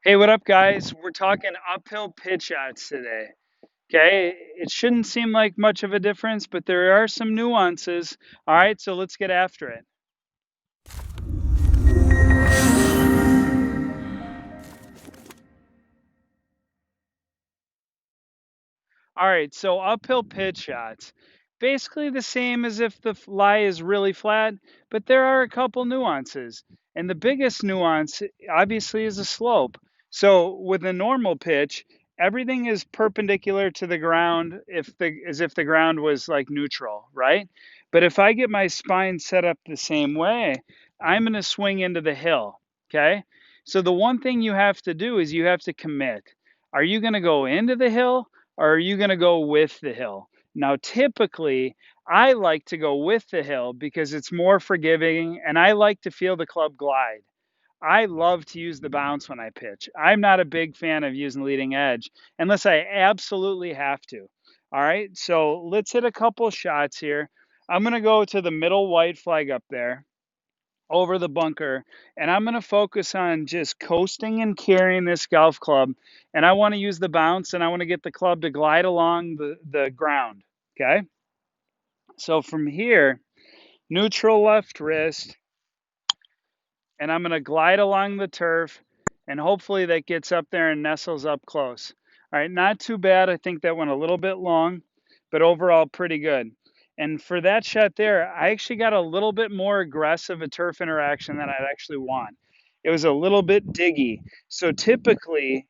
Hey, what up, guys? We're talking uphill pitch outs today. Okay, it shouldn't seem like much of a difference, but there are some nuances. All right, so let's get after it. All right, so uphill pitch shots. Basically the same as if the lie is really flat, but there are a couple nuances. And the biggest nuance, obviously, is the slope. So with a normal pitch, everything is perpendicular to the ground as if the ground was like neutral, right? But if I get my spine set up the same way, I'm going to swing into the hill, okay? So the one thing you have to do is you have to commit. Are you going to go into the hill or are you going to go with the hill? Now, typically, I like to go with the hill because it's more forgiving and I like to feel the club glide. I love to use the bounce when I pitch. I'm not a big fan of using leading edge unless I absolutely have to. All right, so let's hit a couple shots here. I'm going to go to the middle white flag up there over the bunker, and I'm going to focus on just coasting and carrying this golf club. And I want to use the bounce and I want to get the club to glide along the ground. Okay. So from here, neutral left wrist, and I'm going to glide along the turf, and hopefully that gets up there and nestles up close. All right, not too bad. I think that went a little bit long, but overall pretty good. And for that shot there, I actually got a little bit more aggressive a turf interaction than I'd actually want. It was a little bit diggy. So typically,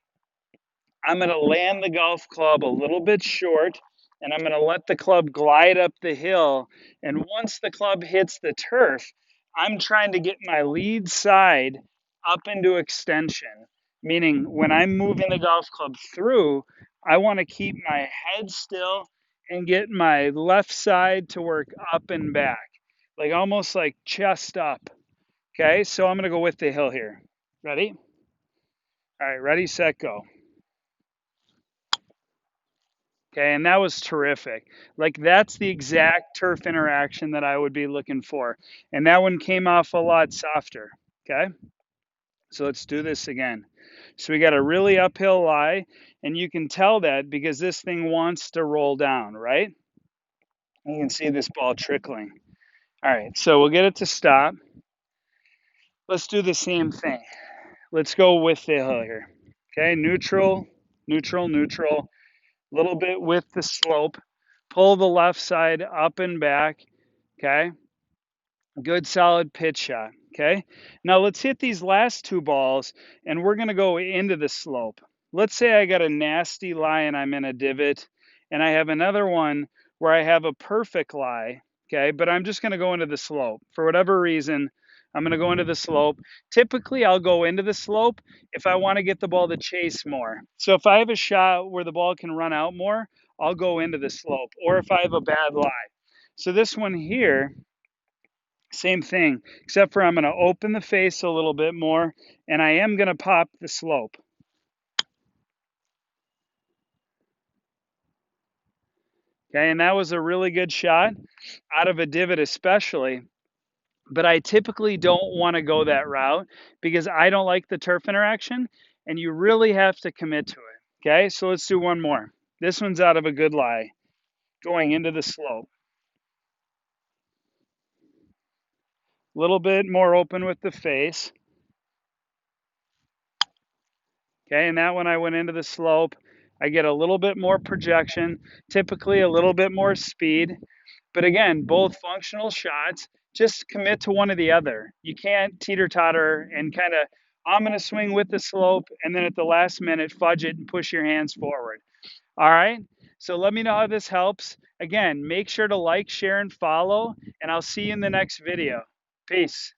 I'm going to land the golf club a little bit short and I'm going to let the club glide up the hill. And once the club hits the turf, I'm trying to get my lead side up into extension, meaning when I'm moving the golf club through, I want to keep my head still and get my left side to work up and back, like almost like chest up. Okay, so I'm going to go with the hill here. Ready? All right, ready, set, go. Okay, and that was terrific. Like that's the exact turf interaction that I would be looking for. And that one came off a lot softer. Okay, so let's do this again. So we got a really uphill lie, and you can tell that because this thing wants to roll down, right? You can see this ball trickling. All right, so we'll get it to stop. Let's do the same thing. Let's go with the hill here. Okay, neutral, neutral, neutral, a little bit with the slope. Pull the left side up and back. Okay. Good solid pitch shot. Okay. Now let's hit these last two balls and we're going to go into the slope. Let's say I got a nasty lie and I'm in a divot, and I have another one where I have a perfect lie. Okay. But I'm just going to go into the slope for whatever reason. I'm going to go into the slope. Typically, I'll go into the slope if I want to get the ball to chase more. So if I have a shot where the ball can run out more, I'll go into the slope, or if I have a bad lie. So this one here, same thing, except for I'm going to open the face a little bit more, and I am going to pop the slope. Okay, and that was a really good shot out of a divot, especially. But I typically don't want to go that route because I don't like the turf interaction, and you really have to commit to it. Okay, so let's do one more. This one's out of a good lie, going into the slope. A little bit more open with the face. Okay, and that one I went into the slope. I get a little bit more projection, typically a little bit more speed. But again, both functional shots, just commit to one or the other. You can't teeter totter and kind of, I'm going to swing with the slope and then at the last minute fudge it and push your hands forward. All right. So let me know how this helps. Again, make sure to like, share, and follow, and I'll see you in the next video. Peace.